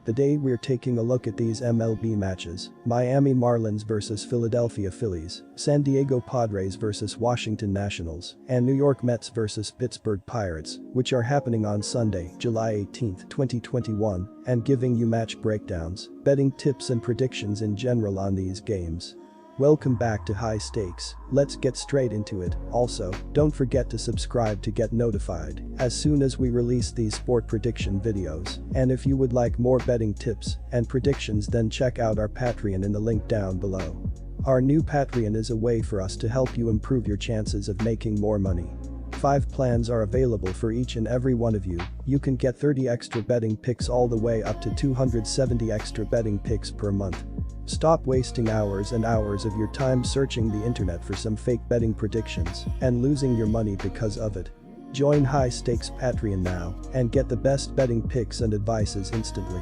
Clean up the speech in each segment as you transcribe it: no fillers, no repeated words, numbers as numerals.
Today we're taking a look at these MLB matches: Miami Marlins vs Philadelphia Phillies, San Diego Padres vs Washington Nationals, and New York Mets vs Pittsburgh Pirates, which are happening on Sunday, July 18, 2021, and giving you match breakdowns, betting tips and predictions in general on these games. Welcome back to High Stakes. Let's get straight into it. Also, don't forget to subscribe to get notified as soon as we release these sport prediction videos. And if you would like more betting tips and predictions, then check out our Patreon in the link down below. Our new Patreon is a way for us to help you improve your chances of making more money. 5 plans are available for each and every one of you. You can get 30 extra betting picks all the way up to 270 extra betting picks per month. Stop wasting hours and hours of your time searching the internet for some fake betting predictions and losing your money because of it. Join High Stakes Patreon now and get the best betting picks and advices instantly.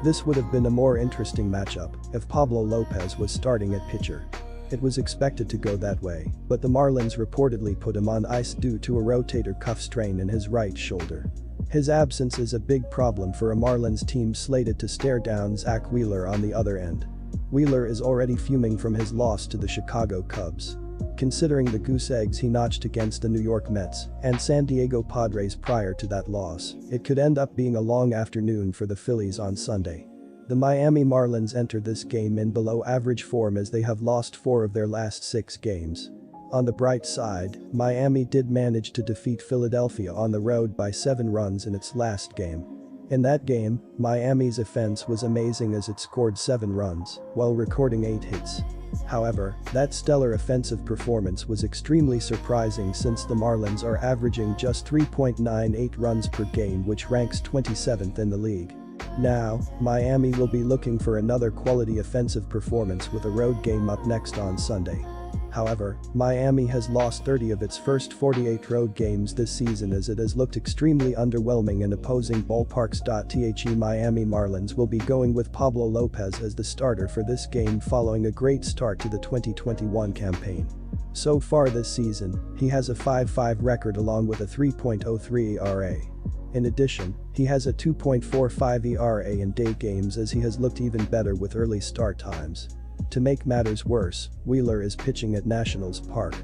This would have been a more interesting matchup if Pablo Lopez was starting at pitcher. It was expected to go that way, but the Marlins reportedly put him on ice due to a rotator cuff strain in his right shoulder. His absence is a big problem for a Marlins team slated to stare down Zack Wheeler on the other end. Wheeler is already fuming from his loss to the Chicago Cubs. Considering the goose eggs he notched against the New York Mets and San Diego Padres prior to that loss, it could end up being a long afternoon for the Phillies on Sunday. The Miami Marlins entered this game in below average form as they have lost 4 of their last 6 games. On the bright side, Miami did manage to defeat Philadelphia on the road by 7 runs in its last game. In that game, Miami's offense was amazing as it scored 7 runs while recording 8 hits. However, that stellar offensive performance was extremely surprising since the Marlins are averaging just 3.98 runs per game, which ranks 27th in the league. Now, Miami will be looking for another quality offensive performance with a road game up next on Sunday. However, Miami has lost 30 of its first 48 road games this season as it has looked extremely underwhelming in opposing ballparks. The Miami Marlins will be going with Pablo Lopez as the starter for this game following a great start to the 2021 campaign. So far this season, he has a 5.5 record along with a 3.03 ERA. In addition, he has a 2.45 ERA in day games as he has looked even better with early start times. To make matters worse, Wheeler is pitching at Nationals Park.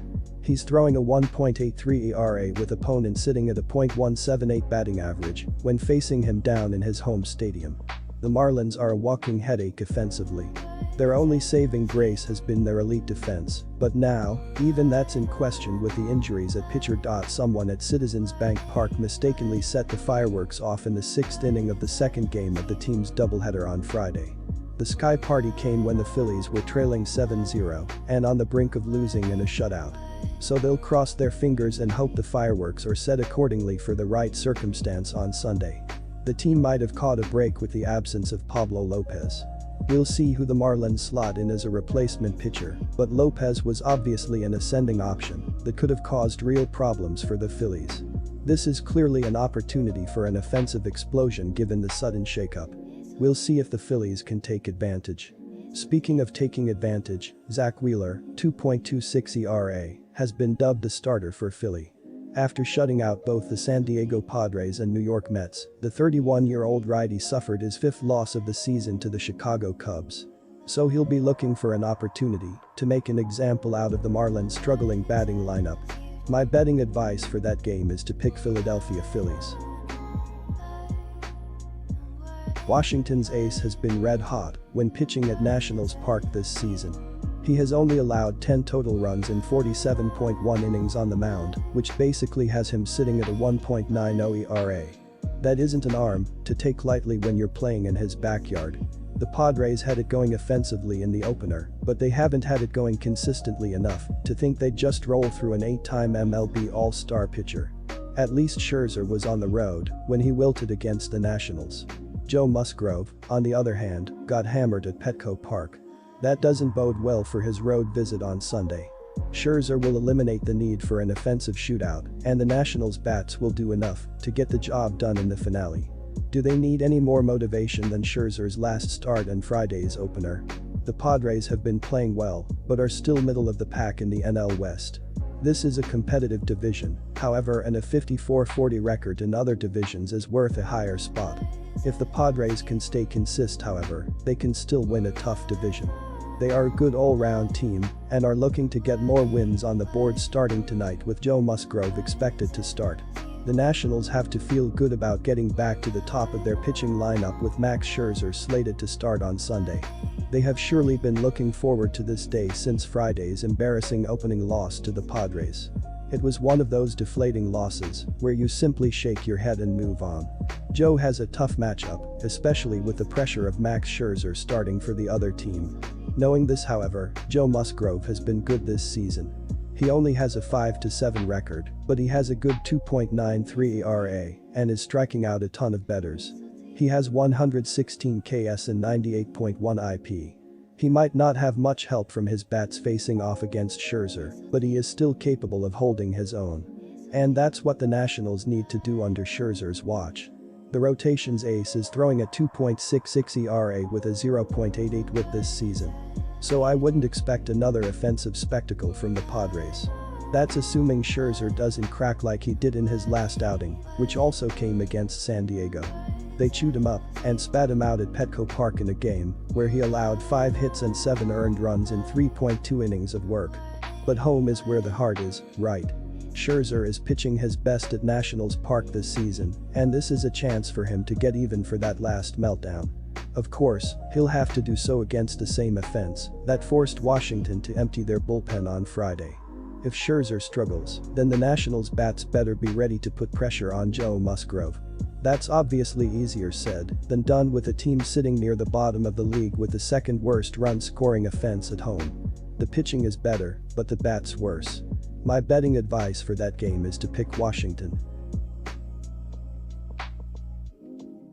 He's throwing a 1.83 ERA with opponents sitting at a .178 batting average when facing him down in his home stadium. The Marlins are a walking headache offensively. Their only saving grace has been their elite defense, but now, even that's in question with the injuries at pitcher. Someone at Citizens Bank Park mistakenly set the fireworks off in the 6th inning of the second game of the team's doubleheader on Friday. The sky party came when the Phillies were trailing 7-0 and on the brink of losing in a shutout. So they'll cross their fingers and hope the fireworks are set accordingly for the right circumstance on Sunday. The team might have caught a break with the absence of Pablo Lopez. We'll see who the Marlins slot in as a replacement pitcher, but Lopez was obviously an ascending option that could have caused real problems for the Phillies. This is clearly an opportunity for an offensive explosion given the sudden shakeup. We'll see if the Phillies can take advantage. Speaking of taking advantage, Zack Wheeler, 2.26 ERA, has been dubbed the starter for Philly. After shutting out both the San Diego Padres and New York Mets, the 31-year-old righty suffered his 5th loss of the season to the Chicago Cubs. So he'll be looking for an opportunity to make an example out of the Marlins' struggling batting lineup. My betting advice for that game is to pick Philadelphia Phillies. Washington's ace has been red hot when pitching at Nationals Park this season. He has only allowed 10 total runs in 47.1 innings on the mound, which basically has him sitting at a 1.90 ERA. That isn't an arm to take lightly when you're playing in his backyard. The Padres had it going offensively in the opener, but they haven't had it going consistently enough to think they'd just roll through an 8-time MLB All-Star pitcher. At least Scherzer was on the road when he wilted against the Nationals. Joe Musgrove, on the other hand, got hammered at Petco Park. That doesn't bode well for his road visit on Sunday. Scherzer will eliminate the need for an offensive shootout, and the Nationals' bats will do enough to get the job done in the finale. Do they need any more motivation than Scherzer's last start and Friday's opener? The Padres have been playing well, but are still middle of the pack in the NL West. This is a competitive division, however, and a 54-40 record in other divisions is worth a higher spot. If the Padres can stay consistent, however, they can still win a tough division. They are a good all-round team and are looking to get more wins on the board starting tonight with Joe Musgrove expected to start. The Nationals have to feel good about getting back to the top of their pitching lineup with Max Scherzer slated to start on Sunday. They have surely been looking forward to this day since Friday's embarrassing opening loss to the Padres. It was one of those deflating losses where you simply shake your head and move on. Joe has a tough matchup, especially with the pressure of Max Scherzer starting for the other team. Knowing this, however, Joe Musgrove has been good this season. He only has a 5-7 record, but he has a good 2.93 ERA and is striking out a ton of bettors. He has 116 KS and 98.1 IP. He might not have much help from his bats facing off against Scherzer, but he is still capable of holding his own. And that's what the Nationals need to do under Scherzer's watch. The rotation's ace is throwing a 2.66 ERA with a 0.88 WHIP this season. So I wouldn't expect another offensive spectacle from the Padres. That's assuming Scherzer doesn't crack like he did in his last outing, which also came against San Diego. They chewed him up and spat him out at Petco Park in a game where he allowed 5 hits and 7 earned runs in 3.2 innings of work. But home is where the heart is, right? Scherzer is pitching his best at Nationals Park this season, and this is a chance for him to get even for that last meltdown. Of course, he'll have to do so against the same offense that forced Washington to empty their bullpen on Friday. If Scherzer struggles, then the Nationals' bats better be ready to put pressure on Joe Musgrove. That's obviously easier said than done with a team sitting near the bottom of the league with the second worst run-scoring offense at home. The pitching is better, but the bats worse. My betting advice for that game is to pick Washington.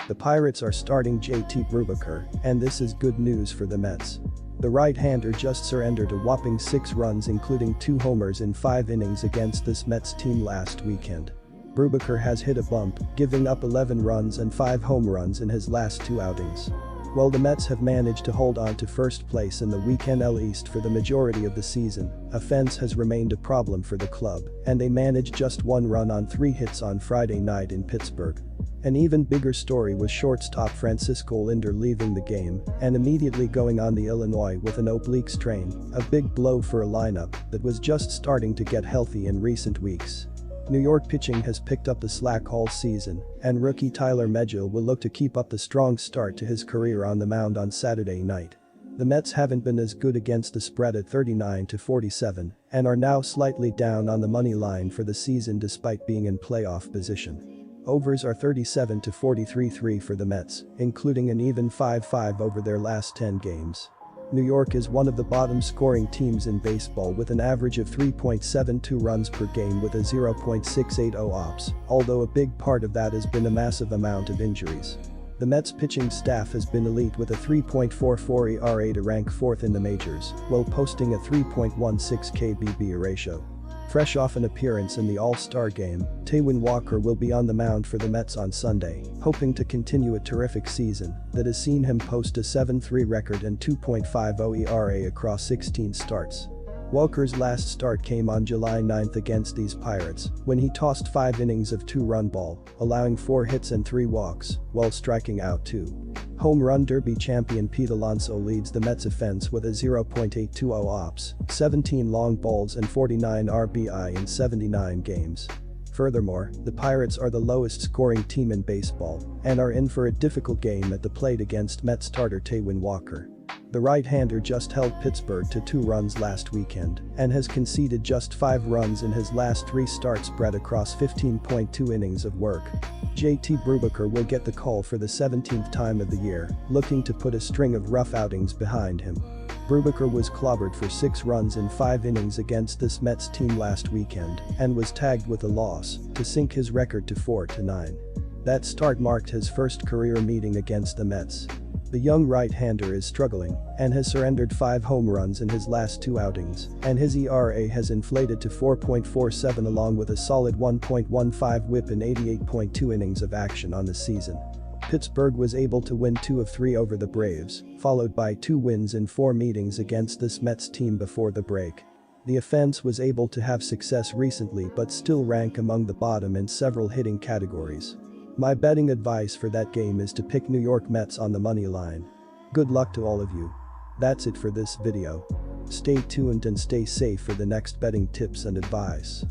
The Pirates are starting JT Brubaker, and this is good news for the Mets. The right-hander just surrendered a whopping 6 runs including 2 homers in 5 innings against this Mets team last weekend. Brubaker has hit a bump, giving up 11 runs and 5 home runs in his last 2 outings. While the Mets have managed to hold on to first place in the Weekend NL East for the majority of the season, offense has remained a problem for the club, and they managed just 1 run on 3 hits on Friday night in Pittsburgh. An even bigger story was shortstop Francisco Lindor leaving the game and immediately going on the Illinois with an oblique strain, a big blow for a lineup that was just starting to get healthy in recent weeks. New York pitching has picked up the slack all season, and rookie Tyler Megill will look to keep up the strong start to his career on the mound on Saturday night. The Mets haven't been as good against the spread at 39-47 and are now slightly down on the money line for the season despite being in playoff position. Overs are 37-43-3 for the Mets, including an even 5-5 over their last 10 games. New York is one of the bottom-scoring teams in baseball with an average of 3.72 runs per game with a 0.680 ops, although a big part of that has been a massive amount of injuries. The Mets pitching staff has been elite with a 3.44 ERA to rank 4th in the majors, while posting a 3.16 KBB ratio. Fresh off an appearance in the All-Star game, Taijuan Walker will be on the mound for the Mets on Sunday, hoping to continue a terrific season that has seen him post a 7.3 record and 2.50 ERA across 16 starts. Walker's last start came on July 9 against these Pirates, when he tossed 5 innings of 2-run ball, allowing 4 hits and 3 walks, while striking out 2. Home Run Derby champion Pete Alonso leads the Mets offense with a 0.820 ops, 17 long balls and 49 RBI in 79 games. Furthermore, the Pirates are the lowest scoring team in baseball and are in for a difficult game at the plate against Mets starter Taijuan Walker. The right-hander just held Pittsburgh to 2 runs last weekend and has conceded just 5 runs in his last 3 starts spread across 15.2 innings of work. JT Brubaker will get the call for the 17th time of the year, looking to put a string of rough outings behind him. Brubaker was clobbered for 6 runs in 5 innings against this Mets team last weekend and was tagged with a loss to sink his record to 4-9. That start marked his first career meeting against the Mets. The young right-hander is struggling and has surrendered 5 home runs in his last 2 outings, and his ERA has inflated to 4.47 along with a solid 1.15 WHIP in 88.2 innings of action on the season. Pittsburgh was able to win 2 of 3 over the Braves, followed by 2 wins in 4 meetings against this Mets team before the break. The offense was able to have success recently but still rank among the bottom in several hitting categories. My betting advice for that game is to pick New York Mets on the money line. Good luck to all of you. That's it for this video. Stay tuned and stay safe for the next betting tips and advice.